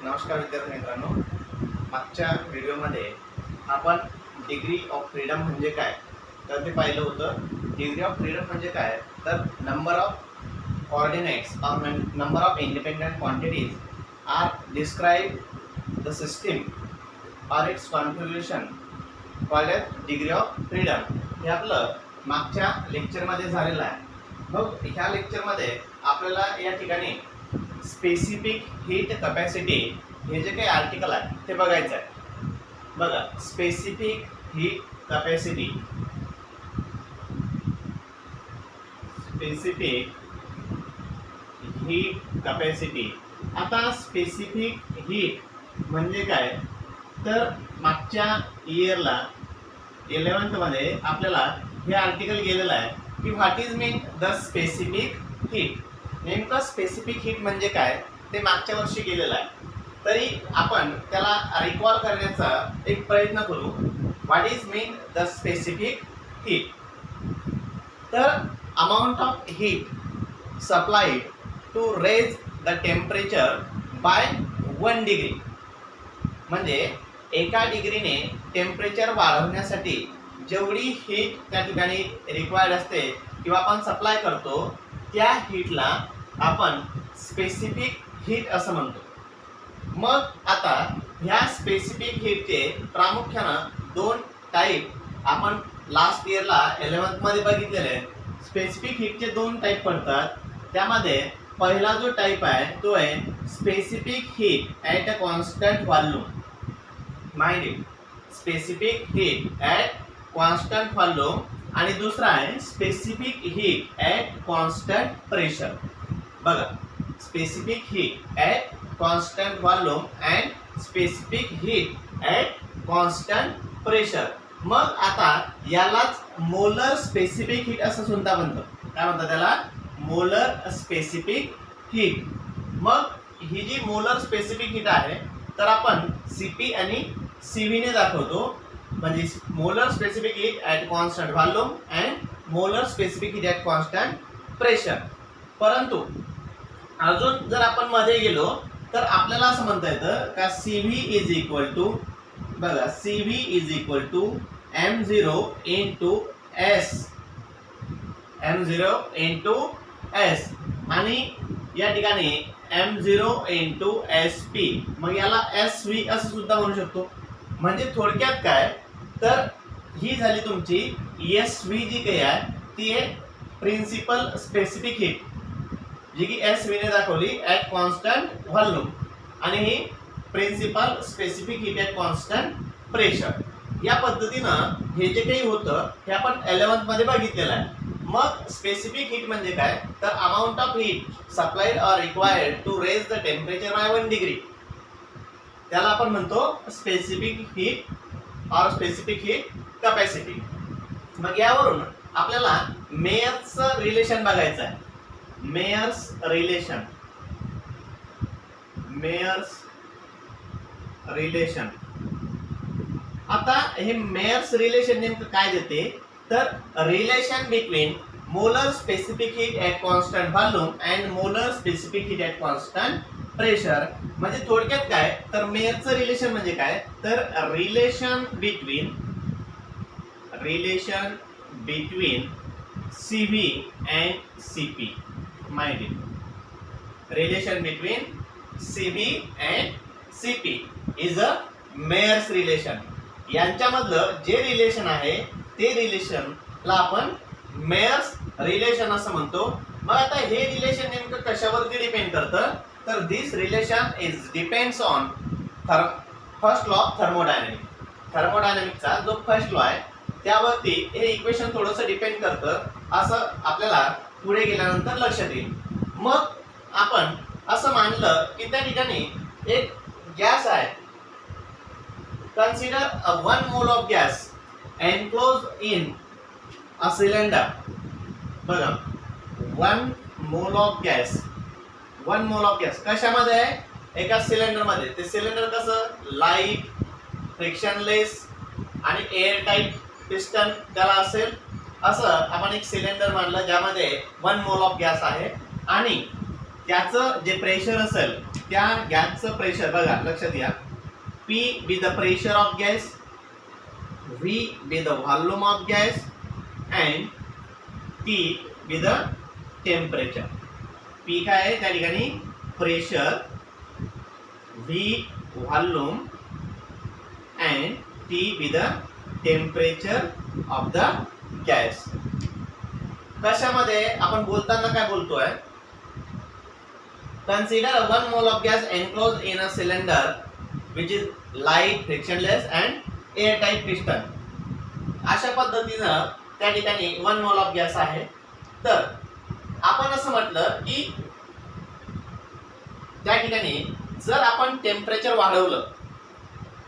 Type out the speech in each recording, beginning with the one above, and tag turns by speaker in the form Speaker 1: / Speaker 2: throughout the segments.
Speaker 1: नमस्कार विद्यार्थी मित्रांनो, मागच्या व्हिडिओमध्ये आपण डिग्री ऑफ फ्रीडम म्हणजे काय तर ते पाहिलं होतं. डिग्री ऑफ फ्रीडम म्हणजे काय तर number of coordinates or number of independent quantities are describe the system or its configuration called as degree of freedom. हे आपलं मागच्या लेक्चरमध्ये झालेलं आहे. मग ह्या लेक्चरमध्ये आपल्याला या ठिकाणी स्पेसिफिक हीट कॅपॅसिटी हे जे काही आर्टिकल आहे ते बघायचं आहे. बघा, specific heat capacity, specific heat capacity. आता स्पेसिफिक हीट म्हणजे काय तर मागच्या इयरला 11th मध्ये आपल्याला हे आर्टिकल गेलेलं आहे की what is mean the specific heat. नेमकं स्पेसिफिक हीट म्हणजे काय ते मागच्या वर्षी गेलेलं आहे. तरी आपण त्याला रिकॉल करण्याचा एक प्रयत्न करू. What is mean the specific heat. तर amount of heat supplied to raise the temperature by 1 degree. म्हणजे एका डिग्रीने टेम्परेचर वाढवण्यासाठी जेवढी हीट त्या ठिकाणी रिक्वायर्ड असते किंवा आपण सप्लाय करतो त्या हीटला आपण स्पेसिफिक हीट असं म्हणतो. मग आता ह्या स्पेसिफिक हीटचे प्रामुख्यानं 2 टाईप आपण लास्ट इयरला 11th मध्ये बघितलेले आहेत. स्पेसिफिक हीटचे 2 टाईप पडतात. त्यामध्ये पहिला जो टाईप आहे तो आहे specific heat at a constant volume. Mind it, specific heat at constant volume. आणि दुसरा आहे specific heat at constant pressure. बघा, specific heat at constant volume and specific heat at constant pressure. मग आता यालाच मोलर स्पेसिफिक हीट असं सुद्धा म्हणतात. काय म्हणतात त्याला? Molar specific heat. मग ही जी मोलर स्पेसिफिक हीट आहे तर आपण CP आणि CV ने दाखवतो. म्हणजे molar specific heat at constant volume and molar specific heat at constant pressure. परंतु अजून जर आपण मध्ये गेलो तर आपल्याला असं म्हणता येतं का CV इज इक्वल टू, बघा, CV is equal to M0 into S, M0 into S आणि या ठिकाणी M0 इंटू SP. मग याला SV असं सुद्धा म्हणू शकतो. म्हणजे थोडक्यात काय तर ही झाली तुमची SV जी काही आहे ती आहे प्रिन्सिपल स्पेसिफिक हीट, जी की SV ने दाखवली ॲट कॉन्स्टंट व्हॉल्यूम. आणि ही principal specific heat at constant pressure. या पद्धतीनं हे जे काही होतं हे आपण 11th मध्ये बघितलेलं आहे. मग स्पेसिफिक हीट म्हणजे काय तर amount of heat supplied or required to raise the temperature by 1 degree. त्याला आपण म्हणतो specific heat or specific heat capacity. मग यावरून आपल्याला मेयर्सचं रिलेशन बघायचं आहे. Mayer's relation, Mayer's relation. आता हे मेयर्स रिलेशन नेमकं काय देते तर relation between molar specific heat at constant volume and molar specific heat at constant pressure. म्हणजे थोडक्यात काय तर मेयरचं रिलेशन म्हणजे काय तर relation between CV and CP. Mind it, relation between CV and CP is a Mayer's relation. यांच्यामधलं जे रिलेशन आहे ते रिलेशनला आपण मेयर्स रिलेशन असं म्हणतो. मग आता हे रिलेशन नेमकं कशावरती डिपेंड करतं तर this relation is depends on first law of thermodynamic. थर्मोडायनॅमिकचा जो फर्स्ट लॉ आहे त्यावरती हे इक्वेशन थोडंसं डिपेंड करतं असं आपल्याला पुढे गेल्यानंतर लक्षात येईल. मग आपण असं मानलं की त्या ठिकाणी एक गॅस आहे. Consider 1 mole of gas enclose in a cylinder. बघा, 1 mole of gas, 1 mole of gas कशामध्ये आहे एका सिलेंडरमध्ये. ते सिलेंडर कसं लाईट, फ्रिक्शनलेस आणि एअर टाईट पिस्टन त्याला असेल असं आपण एक सिलेंडर मानलं ज्यामध्ये 1 मोल ऑफ गॅस आहे. आणि त्याचं जे प्रेशर असेल त्या गॅसचं प्रेशर बघा लक्षात घ्या. P be the pressure of gas, V be the volume of gas and T be the temperature. P काय आहे त्या ठिकाणी pressure, V volume and T be the temperature of the gas. कशामध्ये आपण बोलताना काय बोलतोय? Consider 1 mole of gas enclosed in a cylinder which is light, frictionless and airtight piston. अशा पद्धतीनं त्या ठिकाणी 1 mole of gas आहे. तर आपण असं म्हटलं की त्या ठिकाणी जर आपण टेम्परेचर वाढवलं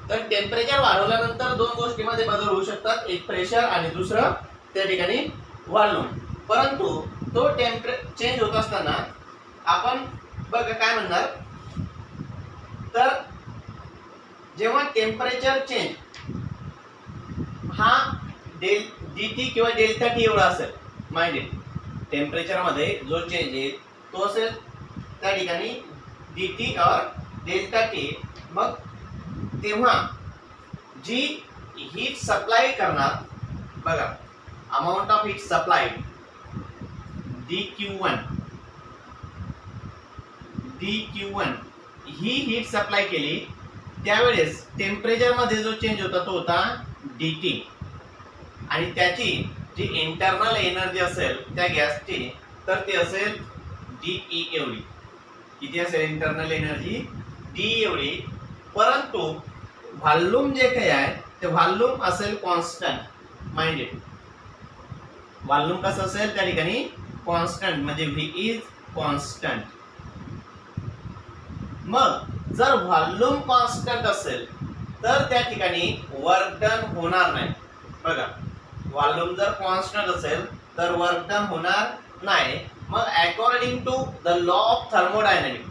Speaker 1: तर टेम्परेचर वाढवल्यानंतर दोन गोष्टींमध्ये बदल होऊ शकतात, एक प्रेशर आणि दुसरं त्या ठिकाणी व्हॉल्यूम. परंतु तो चेंज होत असताना आपण बघा काय म्हणणार, तर जेव्हा टेम्परेचर चेंज हा dt किंवा डेल्टा टी एवढा असेल, माइंडेड टेम्परेचर मध्ये जो चेंज येईल तो असेल त्या ठिकाणी dt और डेल्टा टी. मग तेव्हा जी हीट सप्लाय करणार बघा, amount of heat supplied dq1 he heat supply केली त्यावेळेस टेम्परेचर मध्ये जो चेंज होता तो होता dt आणि त्याची जी इंटरनल एनर्जी असेल त्या गॅसची तर ते असेल dE एवढी. किती असेल इंटरनल एनर्जी? d एवढी. परंतु व्हॉल्यूम जे काही आहे ते व्हॉल्यूम असेल कॉन्स्टंट. माइंडेड व्हॉल्यूम कसं असेल त्या ठिकाणी कॉन्स्टंट, म्हणजे v इज कॉन्स्टंट. मग जर व्हॉल्यूम कॉन्स्टंट असेल तर त्या ठिकाणी वर्क डन होणार नाही. बघा व्हॉल्यूम जर कॉन्स्टंट असेल तर वर्क डन होणार नाही. मग according to the law of thermodynamic,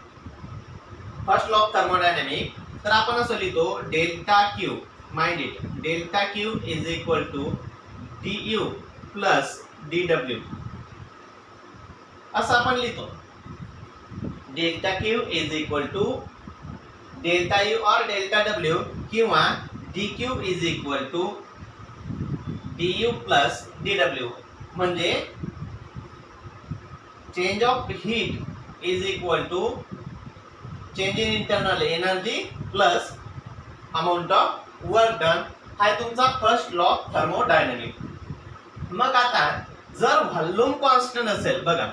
Speaker 1: first law of thermodynamic, तर आपण असं लिहितो delta Q. Minded delta Q is equal to du plus dw असं आपण लिहितो. Delta Q is equal to delta U or delta W किंवा dq is equal to du plus dw. म्हणजे change of heat is equal to change in internal energy plus amount of work done. हा तुमचा first law of thermodynamic. मग आता जर volume constant असेल, बघा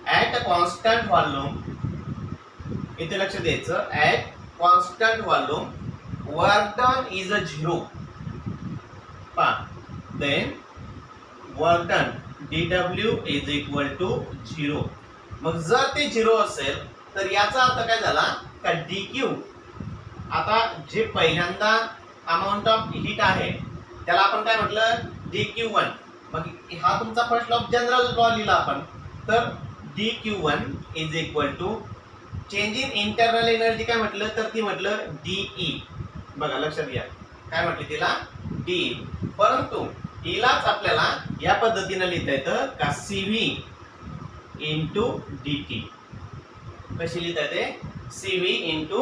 Speaker 1: at constant volume, इथे लक्ष द्यायचं, at constant volume work done is a zero. Then work done dw is equal to zero. मग जर ते झिरो असेल तर याचा अर्थ काय झाला का dq, आता जे पहिल्यांदा अमाउंट ऑफ हीट आहे त्याला आपण काय म्हटलं dq1. मग हा तुमचा first law of general law लिहिला आपण, तर dq1 is equal to change in internal energy काय म्हटलं तर ती म्हटलं dE. बघा लक्षात घ्या काय म्हटली तिला dE. परंतु हिलाच आपल्याला या पद्धतीने लिहिता येतं का CV इंटू dt. कशी लिहिता येते? CV into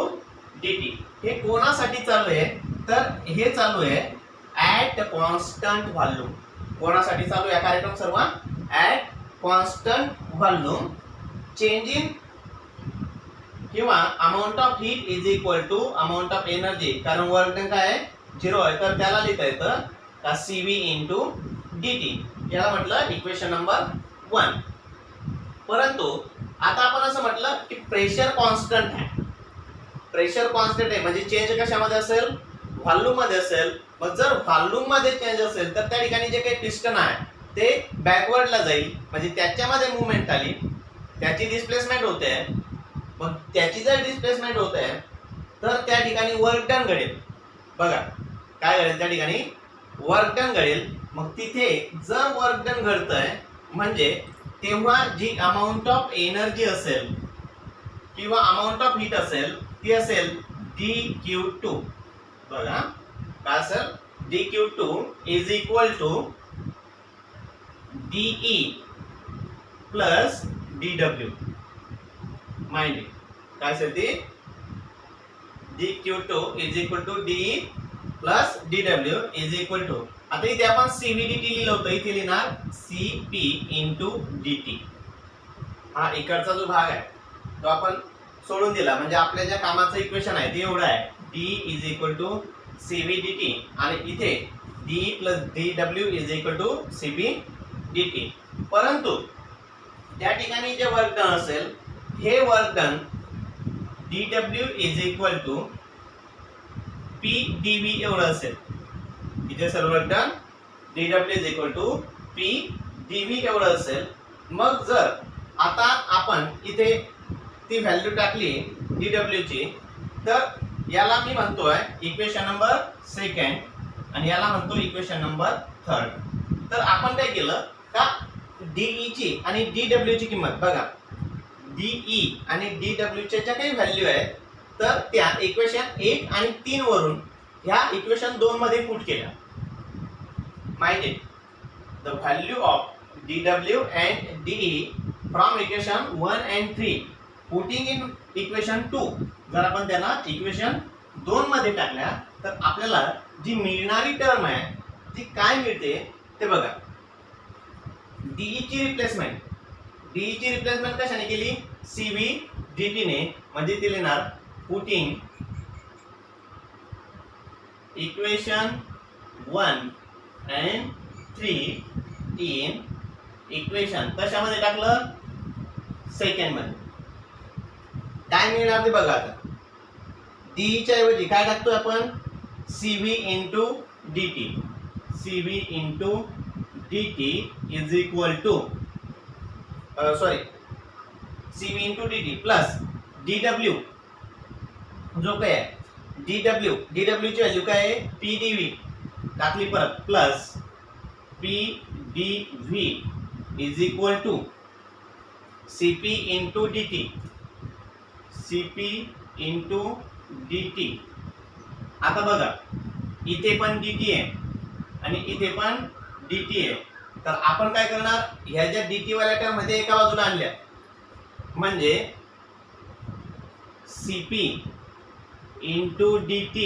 Speaker 1: dt. हे कोणासाठी चालू आहे तर हे चालू आहे ॲट कॉन्स्टंट व्हॉल्यूम. कोणासाठी चालू आहे कार्यक्रम सर्व? At constant volume change in किंवा amount of heat is equal to amount of energy. कारण वर्क डन काय आहे झिरो आहे तर त्याला लिहिता येतं का CV इंटू dt. याला म्हटलं इक्वेशन नंबर 1. परंतु आता आपण असं म्हटलं की प्रेशर कॉन्स्टंट आहे. प्रेशर कॉन्स्टंट आहे म्हणजे चेंज कशामध्ये असेल? व्हॉल्यूम मध्ये असेल. मग जर व्हॉल्यूम मध्ये चेंज असेल तर त्या ठिकाणी जे काही पिस्टन आहे ते बॅकवर्डला जाईल, म्हणजे त्याच्यामध्ये मूवमेंट आली, त्याची डिस्प्लेसमेंट होते. मग त्याची जर डिस्प्लेसमेंट होते तर त्या ठिकाणी वर्क डन घडेल. बघा काय घडेल त्या ठिकाणी वर्क डन घडेल. मग तिथे जर वर्क डन घडतंय म्हणजे तेव्हा जी अमाउंट ऑफ एनर्जी असेल किंवा अमाउंट ऑफ हीट असेल ती असेल dq2. बघा काय असेल? dq2 is equal to dE plus dw. Mind काय असेल ती dq2 is equal to de plus dw is equal to, आता इथे आपण cvdt लिहिलं होतं, इथे लिहिणार cp इंटू dt. हा इकडचा जो भाग आहे तो आपण सोडून दिला, म्हणजे आपल्या ज्या कामाचं इक्वेशन आहे ते एवढं आहे, d is equal to cvdt आणि इथे d plus dw is equal to cp dt. परंतु त्या ठिकाणी जे वर्क डन असेल हे work done dw is equal to p dv एवढं असेल. इथे सर्व work done dw is equal to p dv एवढं असेल. मग जर आता आपण इथे ती व्हॅल्यू टाकली dw ची, तर याला मी म्हणतोय इक्वेशन नंबर सेकंड आणि याला म्हणतो इक्वेशन नंबर थर्ड. तर आपण काय केलं का de ची आणि dw ची किंमत बघा, de आणि dw च्या ज्या काही व्हॅल्यू आहेत तर त्या इक्वेशन 1 आणि 3 वरून ह्या इक्वेशन 2 मध्ये पुट केल्या. माहिती the value of dw and de from equation 1 and 3 putting in equation 2. जर आपण त्याला इक्वेशन 2 मध्ये टाकल्या तर आपल्याला जी मिळणारी टर्म आहे ती काय मिळते ते बघा. de ची रिप्लेसमेंट कशाने केली, cv dt ने, म्हणजे ते लिहिणार putting equation 1 and 3 in equation कशामध्ये टाकलं, सेकंड मध्ये. काय मिळणार ते बघा. आता d च्या ऐवजी काय टाकतोय आपण, cv into dt. cv into dt is equal to cv into dt plus dw जो काय आहे dw ची व्हॅल्यू काय आहे pdv टाकली परत, plus pdv is equal to cp into dt. cp into dt. आता बघा इथे पण dt आहे आणि इथे पण dt आहे, तर आपण काय करणार, ह्या ज्या dt वाल्या टर्म मध्ये एका बाजूला आणल्या, म्हणजे cp into dt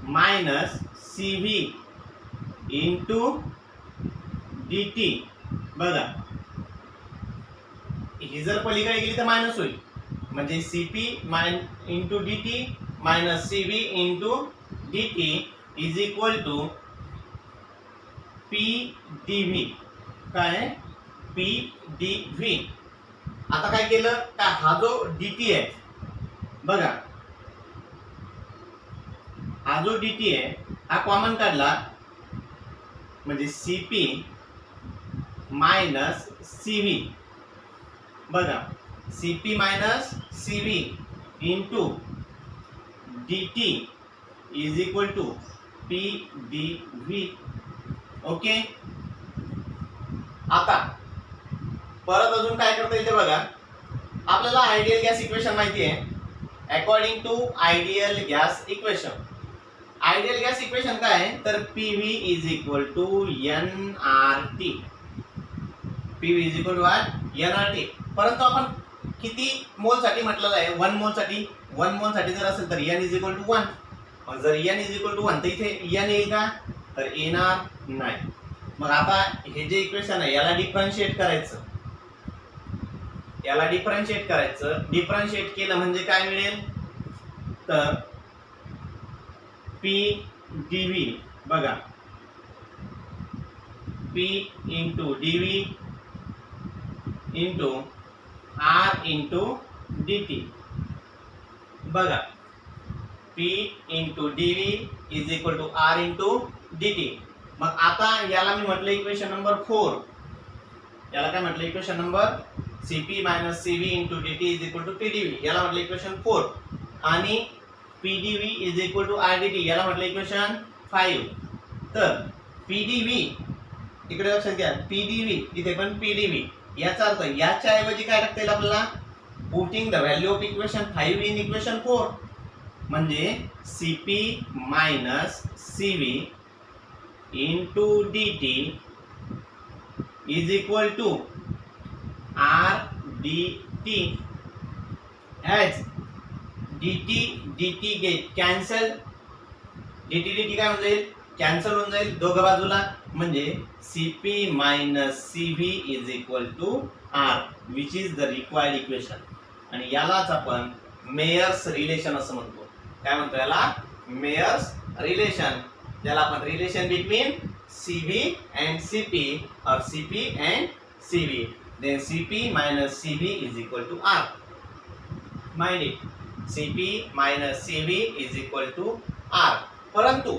Speaker 1: minus cv into dt. बघा ही जर पलीकडे गेली तर मायनस होईल, म्हणजे cp into dt minus cv into dt is equal to pdv. काय pdv. आता काय केलं का, हा जो dt आहे बघा, हा जो dt आहे हा कॉमन काढला, म्हणजे cp मायनस cv. बघा cp minus cv into dt is equal to pdv. Okay. आता परत अजून काय करता येते बघा, आपल्याला आयडियल गॅस इक्वेशन माहिती आहे. According to ideal gas equation, ideal gas equation काय आहे तर pv is equal to nRT. pv is equal to nRT. परंतु आपण किती मोल साठी म्हटलेलं आहे, 1 मोल साठी. 1 मोल साठी जर असेल तर n इज इक्वल टू 1. मग जर n इज इक्वल टू 1 तर इथे n येईल का, तर येणार नाही. मग आता हे जे इक्वेशन आहे याला डिफरन्शिएट करायचं, डिफरन्शिएट केलं म्हणजे काय मिळेल, तर pdv बघा, p into dv into r into dt. बघा p into dv is equal to r into dt. मग आता याला मी म्हटलं इक्वेशन नंबर 4. याला काय म्हटलं, equation number cp minus cv into dt is equal to pdv. याला म्हटलं इक्वेशन 4. आणि pdv is equal to rdt याला म्हटलं इक्वेशन 5. तर pdv इकडे लक्षात घ्या, pdv इथे पण pdv, याचा अर्थ याच्या ऐवजी काय टाकता येईल आपल्याला, putting the value of equation 5 in equation 4. म्हणजे cp minus cv into dt is equal to r dt. As dt dt get cancel, dt dt काय होऊन जाईल, कॅन्सल होऊन जाईल दोघं बाजूला, म्हणजे Cp minus Cv is equal to R which is the required equation. आणि यालाच आपण मेयर्स रिलेशन असं म्हणतो. काय म्हणतो याला, मेयर्स रिलेशन, ज्याला आपण relation between Cv and Cp और Cp and Cv, then Cp minus Cv is equal to R. Mind it, Cp minus Cv is equal to R. परंतु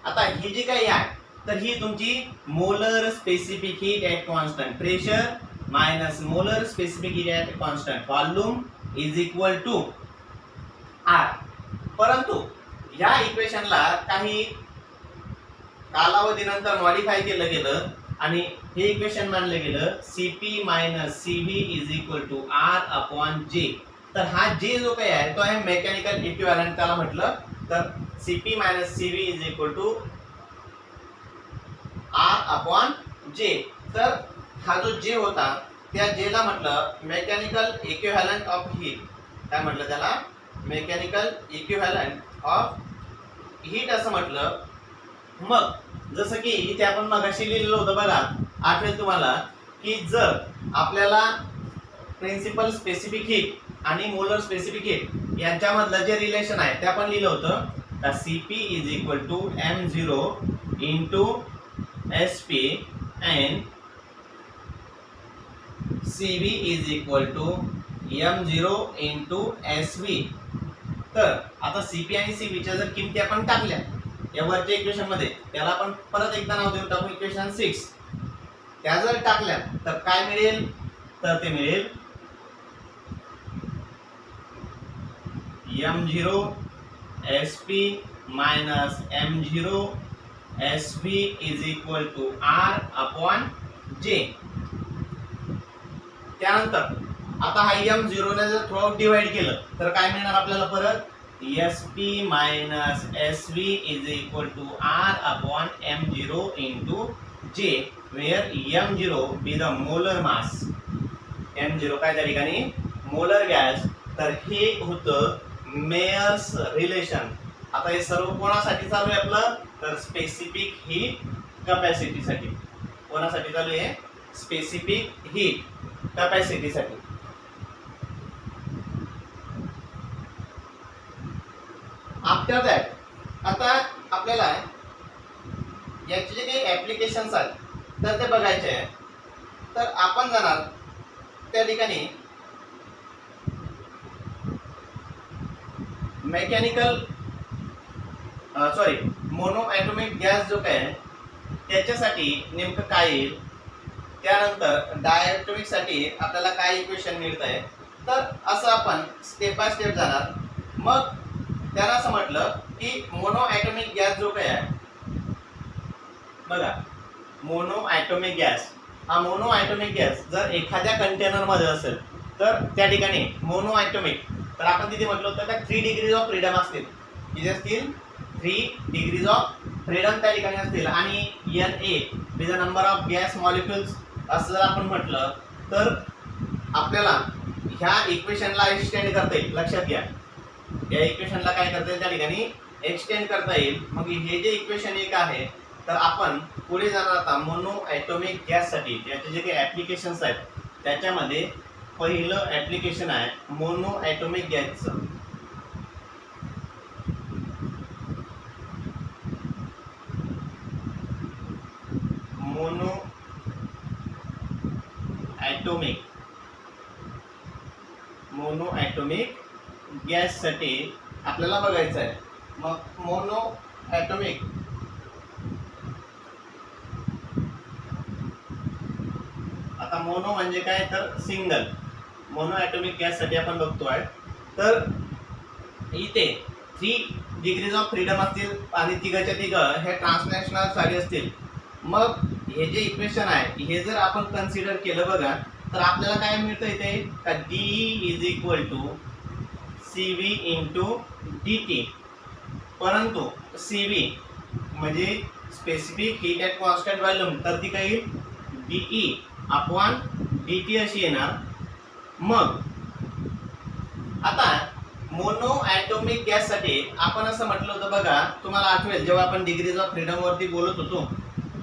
Speaker 1: आता ही जी काही आहे तर ही तुमची molar specific heat at constant pressure minus molar specific heat at constant volume is equal to R. परंतु या इक्वेशनला काही कालावधीनंतर मॉडिफाय केलं गेलं आणि हे इक्वेशन मानलं गेलं Cp minus Cv is equal to R upon J. तर हा J जो काही आहे तो आहे मेकॅनिकल इक्विव्हॅलंट. त्याला म्हटलं तर Cp minus Cv is equal to R upon J. तर हा जो J होता त्या J ला म्हटलं मेकॅनिकल इक्विव्हॅलंट ऑफ हीट. काय म्हटलं त्याला, मेकॅनिकल इक्विव्हॅलंट ऑफ हीट असं म्हटलं. मग जसं की इथे आपण मगाशी लिहिलेलं होतं बघा, आठवेल तुम्हाला की जर आपल्याला प्रिन्सिपल स्पेसिफिक हीट आणि मोलर स्पेसिफिक हीट यांच्यामधलं जे रिलेशन आहे ते आपण लिहिलं होतं का Cp is equal to m0 into Sp and Cv is equal to m0 into Sv. तर आता Cp आणि Cv च्या जर किमती आपण टाकल्या या वरच्या इक्वेशन मध्ये, त्याला आपण परत एकदा नाव देऊन टाकू इक्वेशन 6. त्या जर टाकल्या तर काय मिळेल, तर ते मिळेल m0 Sp minus m0 Sv is equal to R upon J. त्यानंतर आता हा m0 ने जर थ्रू डिवाइड केलं तर काय मिळणार आपल्याला परत, Sp minus Sv is equal to R upon m0 into J, where m0 be the molar mass. m0 काय त्या ठिकाणी मोलर गॅस. तर हे होतं मेयर्स रिलेशन. आता हे सर्व कोणासाठी चालू आहे आपलं, तर स्पेसिफिक हीट कॅपॅसिटीसाठी. कोणासाठी चालू आहे, स्पेसिफिक हीट कॅपॅसिटीसाठी. आफ्टर दॅट आता आपल्याला याचे जे काही ॲप्लिकेशन्स आहेत तर ते बघायचे आहे. तर आपण जाणार त्या ठिकाणी मेकॅनिकल मोनो ॲटॉमिक गॅस जो काय त्याच्यासाठी नेमकं काय येईल, त्यानंतर डायॲटॉमिक साठी आपल्याला काय इक्वेशन मिळत आहे. तर असं आपण स्टेप बाय स्टेप जाणार. मग त्याला असं म्हटलं की मोनो ॲटॉमिक गॅस जो काय आहे बघा, मोनो ॲटॉमिक गॅस, हा मोनो ॲटॉमिक गॅस जर एखाद्या कंटेनर मध्ये असेल तर त्या ठिकाणी मोनो ॲटॉमिक, तर आपण तिथे म्हटलं होतं का 3 डिग्रीज ऑफ फ्रीडम असतील. किती असतील, 3 डिग्रीज ऑफ फ्रीडम त्या ठिकाणी असतील. आणि Na is the number of gas molecules असं जर आपण म्हटलं तर आपल्याला ह्या इक्वेशनला एक्सटेंड करता येईल. लक्षात घ्या, या इक्वेशनला काय करता येईल, त्या ठिकाणी एक्सटेंड करता येईल. मग हे जे इक्वेशन एक आहे तर आपण पुढे जाणार आता मोनो ॲटॉमिक गॅससाठी त्याचे जे काही ॲप्लिकेशन्स आहेत त्याच्यामध्ये पहिलं ॲप्लिकेशन आहे मोनो ॲटॉमिक गॅसचं. मोनो ॲटॉमिक गॅससाठी आपल्याला बघायचं आहे. मग मोनो ॲटॉमिक आता मोनो म्हणजे काय, तर सिंगल. मोनो ॲटॉमिक गॅससाठी आपण बघतोय तर इथे 3 डिग्रीज ऑफ फ्रीडम असतील आणि तिघाच्या तिघं हे ट्रान्सनॅशनल साठी असतील. मग हे जे इक्वेशन आहे हे जर आपण कन्सिडर केलं बघा तर आपल्याला काय मिळतं इथे का D is equal to Cv into dt. परंतु Cv म्हणजे specific heat at constant volume, तर ती काही dE अपॉन dt अशी येणार. मग आता मोनो ॲटोमिक गॅससाठी आपण असं म्हटलं होतं बघा, तुम्हाला आठवेल जेव्हा आपण डिग्रीज ऑफ फ्रीडम वरती बोलत होतो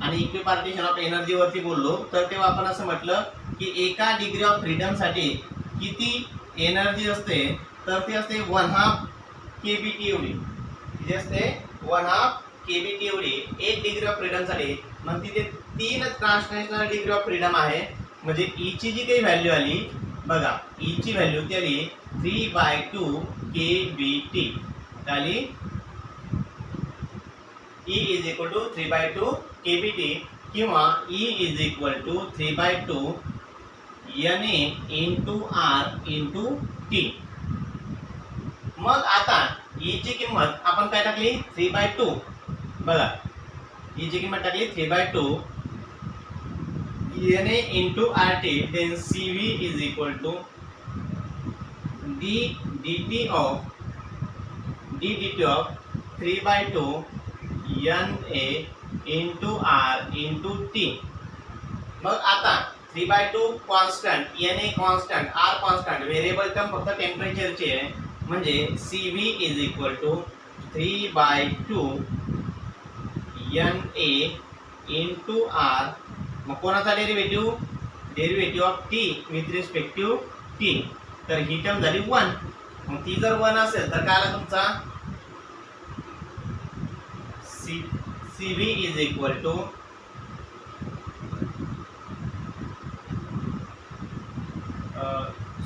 Speaker 1: आणि इक्विपार्टिशन ऑफ एनर्जी वरती बोललो, तर तेव्हा आपण असं म्हटलं की एका डिग्री ऑफ फ्रीडम साठी किती एनर्जी असते, तर ती असते 1/2 केबीटी एवढी. किती असते? 1/2 केबीटी एवढी एक डिग्री ऑफ फ्रीडम साठी. मग तिथे 3 ट्रान्सलेशनल डिग्री ऑफ फ्रीडम आहे. म्हणजे ई ची जी काही व्हॅल्यू आली बघा, ई ची व्हॅल्यू ती आली 3/2 केबीटी आली. E is equal to 3/2 kBT किंवा E is equal to 3/2 Na into R into T. मग आता E ची किंमत आपण काय टाकली? 3/2. बघा, E ची किंमत टाकली 3/2 Na into RT. then CV is equal to dt of 3/2 Na into R into T. मग आता 3/2 constant, Na constant, R constant, variable term फक्त टेम्परेचरची आहे. म्हणजे CV is equal to 3/2 Na into R. मग कोणाचा derivative? Derivative of T with respect to T. तर ही term झाली 1. मग ती जर 1 असेल तर काय आला तुमचा? CV is equal to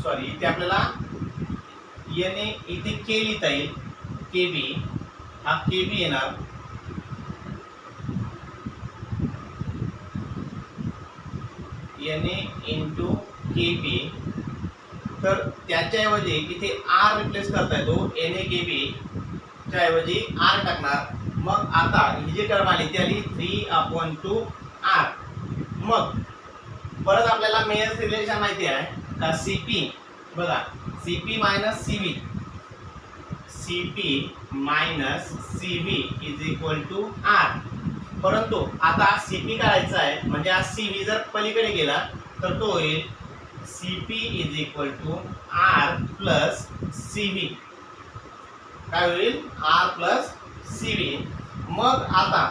Speaker 1: sorry, इथे आपल्याला Na इथे के लिहिता येईल. KB हा KB येणार. Na into KB. तर त्याच्याऐवजी इथे R रिप्लेस करता येतो. Na KB च्या ऐवजी R टाकणार. मग आता ही जी टर्म आली ती आली 3/2 R. मग परत आपल्याला मेयर्स रिलेशन माहिती आहे का? CP बघा, CP minus CV, CP minus CV is equal to R. परंतु आता CP काढायचा आहे, म्हणजे आज CV जर पलीकडे गेला तर तो होईल CP is equal to R plus CV. काय होईल? R plus CV. मग आता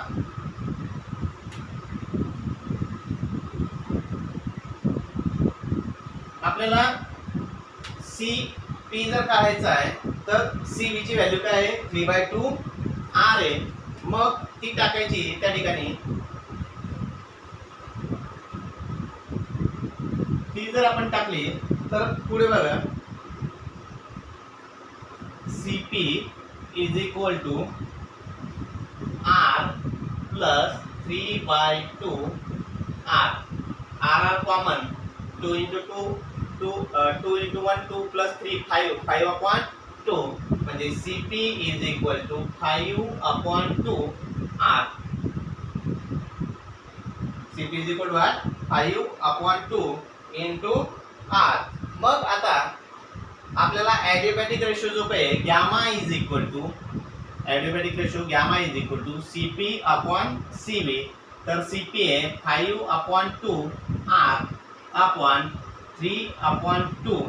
Speaker 1: आपल्याला CP जर काढायचा आहे तर CV ची व्हॅल्यू काय आहे? 3/2 R आहे. मग ती टाकायची त्या ठिकाणी. ती जर आपण टाकली तर पुढे बघा, CP is equal to R plus 3/2 R. R common, 2 into 2, 2 into 1, 2 plus 3, 5/2. म्हणजे CP is equal to 5/2 R. CP is equal to what? 5/2 into R. मग आता आपल्याला ॲडिबॅटिक रेशो जो आहे gamma is equal to, adiabatic ratio gamma is equal to CP/CV. तर CP आहे 5/2 R upon 3/2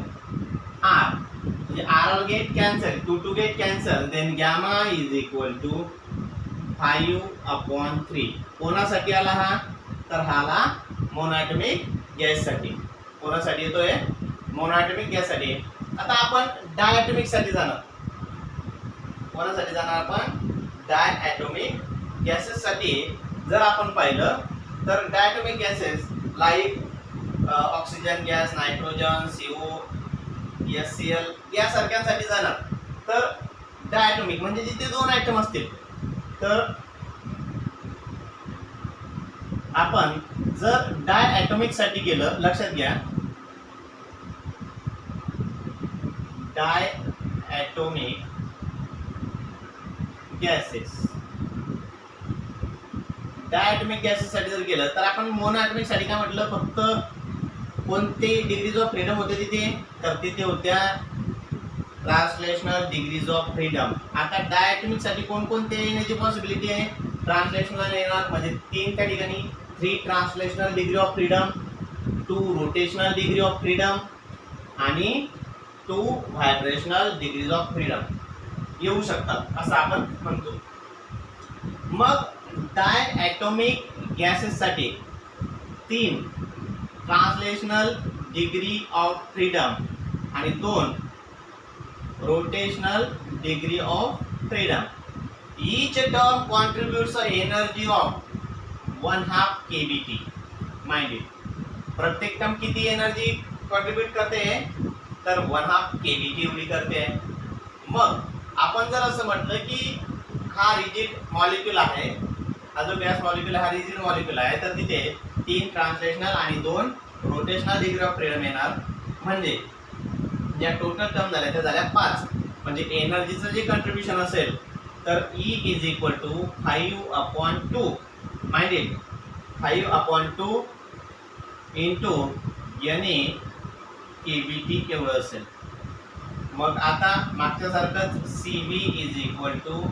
Speaker 1: R. म्हणजे R get cancel, 2 get cancel, then gamma is equal to 5/3. कोणासाठी आला हा? तर हा आला मोनोॲटॉमिक गॅससाठी. कोणासाठी येतोय? मोनोॲटॉमिक गॅससाठी. आता आपण डायॲटॉमिक साठी जाणार. कोणासाठी जाणार आपण? डायॲटॉमिक गॅसेस साठी जर आपण पाहिलं तर diatomic gases like oxygen gas, nitrogen, CO, HCl यासारख्यांसाठी जाणार. तर डायॲटॉमिक म्हणजे जिथे 2 ॲटम असतील. तर आपण जर डायॲटॉमिक साठी गेलं, लक्षात घ्या, डायॲटॉमिक गॅसेस, डायॲटॉमिक गॅसेस साठी जर गेलं तर आपण मोनोॲटॉमिक साठी काय म्हटलं? फक्त कोणते डिग्रीज ऑफ फ्रीडम होते तिथे? तर तिथे होत्या ट्रान्सलेशनल डिग्रीज ऑफ फ्रीडम. आता डायॲटॉमिक साठी कोणकोणते येण्याची पॉसिबिलिटी आहे? ट्रान्सलेशनल येणार, म्हणजे 3 त्या ठिकाणी 3 translational degree of freedom, 2 rotational degree of freedom आणि 2 व्हायब्रेशनल डिग्रीज ऑफ फ्रीडम येऊ शकतात असं आपण म्हणतो. मग diatomic गॅसेससाठी 3 translational degree of freedom आणि 2 rotational degree of freedom. Each term contributes an energy of 1/2 kBT. Mind it. प्रत्येक टर्म किती एनर्जी कॉन्ट्रीब्यूट करते तर 1/2 kBT एवढी करते. मग आपण जर असं म्हटलं की हा रिजिड मॉलिक्यूल आहे, हा जो गॅस मॉलिक्यूल हा रिजिड मॉलिक्यूल आहे, तर तिथे 3 ट्रान्सलेशनल आणि 2 रोटेशनल डिग्री ऑफ फ्रीडम येणार. म्हणजे ज्या टोटल टर्म झाल्या त्या झाल्या 5. म्हणजे एनर्जीचं जे कॉन्ट्रीब्युशन असेल तर E is equal to 5/2. Mind it, 5/2 into NA KBT एवढं असेल. मग आता मागच्यासारखंच CV is equal to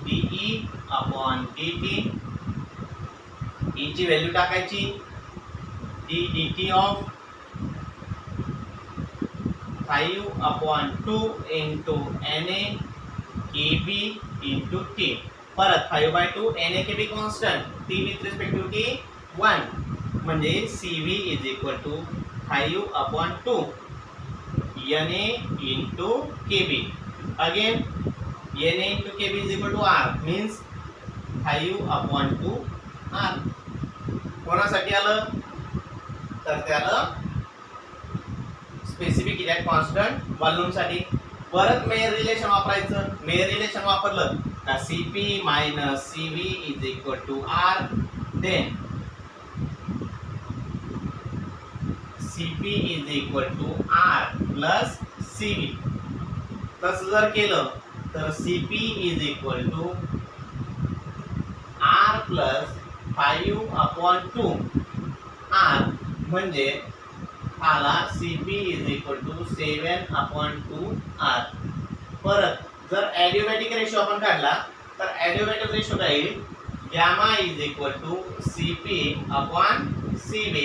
Speaker 1: DE/dt. E ची व्हॅल्यू टाकायची, dt of 5/2 into NA KB into T. परत 5/2 NA KB constant, T with respect to T 1. म्हणजे CV is equal to 5/2 NA into KB. Again NA into KB is equal to R means 5/2 R. कोणासाठी आलं तर ते आलं specific electric constant व्हॉल्यूमसाठी. परत Mayer relation वापरायचं. मेयर रिलेशन वापरलं का CP minus CV is equal to R. Then CP is equal to R plus CV. तसं जर केलं तर CP is equal to R plus 5/2 R. म्हणजे आला CP is equal to 7/2 R. परत जर ॲडिओबॅटिक रेशो आपण काढला तर ॲडिओबॅटिक रेशो काय येईल, gamma is equal to CP/CV.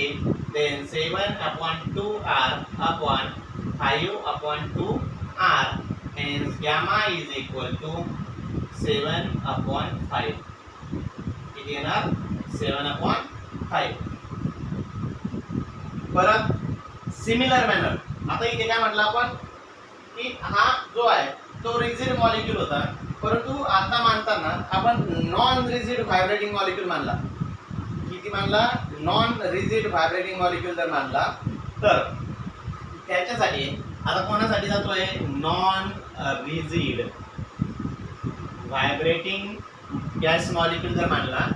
Speaker 1: Then 7/2 R upon 5/2 R. Hence gamma is equal to 7/5. किती येणार 7/5. परत सिमिलर मॅनर. आता इथे काय म्हटलं आपण की हा जो आहे तो रिजिड मॉलिक्यूल होता, परंतु आता मानताना आपण नॉन रिजिड व्हायब्रेटिंग मॉलिक्यूल मानला. किती मानला, नॉन रिजिड व्हायब्रेटिंग मॉलिक्यूल जर मानला तर त्याच्यासाठी आता कोणासाठी जातोय, non rigid vibrating gas molecule जर मानला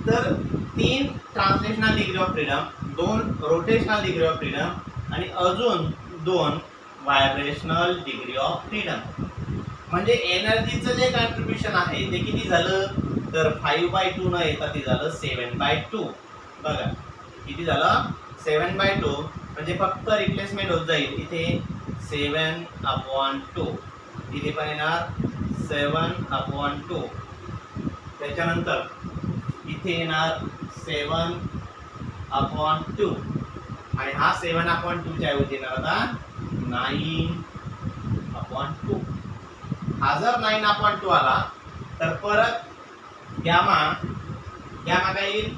Speaker 1: तर 3 translational degree of freedom, 2 rotational degree of freedom आणि अजून 2 व्हायब्रेशनल डिग्री ऑफ फ्रीडम. म्हणजे एनर्जीचं जे कॉन्ट्रीब्युशन आहे ते किती झालं तर 5/2 न येता ते झालं 7/2. बघा किती झालं 7/2. म्हणजे फक्त रिप्लेसमेंट होत जाईल. इथे 7/2, इथे पण येणार 7/2. त्याच्यानंतर इथे येणार 7/2 आणि हा 7/2 च्या ऐवजी येणार आता 9/2. हा जर 9/2 आला तर परत गॅमा काय येईल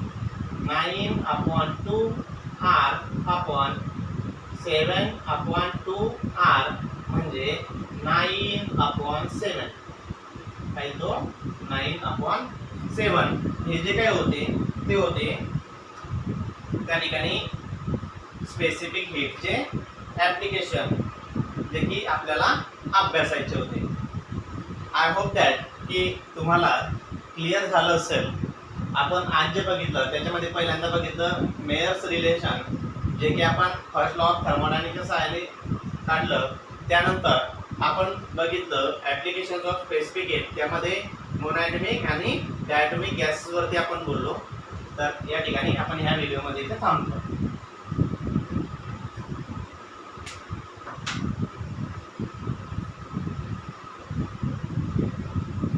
Speaker 1: 9/2 R अपॉन 7/2 R म्हणजे 9/7. काय तो 9/7. हे जे काय होते ते होते त्या ठिकाणी स्पेसिफिक हीटचे ॲप्लिकेशन जे की आपल्याला अभ्यासायचे होते. आय होप दॅट की तुम्हाला क्लिअर झालं असेल. आपण आज जे बघितलं त्याच्यामध्ये पहिल्यांदा बघितलं मेयर्स रिलेशन, जे की आपण फर्स्ट लॉ ऑफ थर्मोडायनामिक्सच्या सहाय्याने काढलं. त्यानंतर आपण बघितलं ॲप्लिकेशन्स ऑफ स्पेसिफिक हीट, त्यामध्ये मोनोॲटॉमिक आणि डायॲटॉमिक गॅसेसवरती आपण बोललो. तर या ठिकाणी आपण ह्या व्हिडिओमध्ये इथे थांबतो.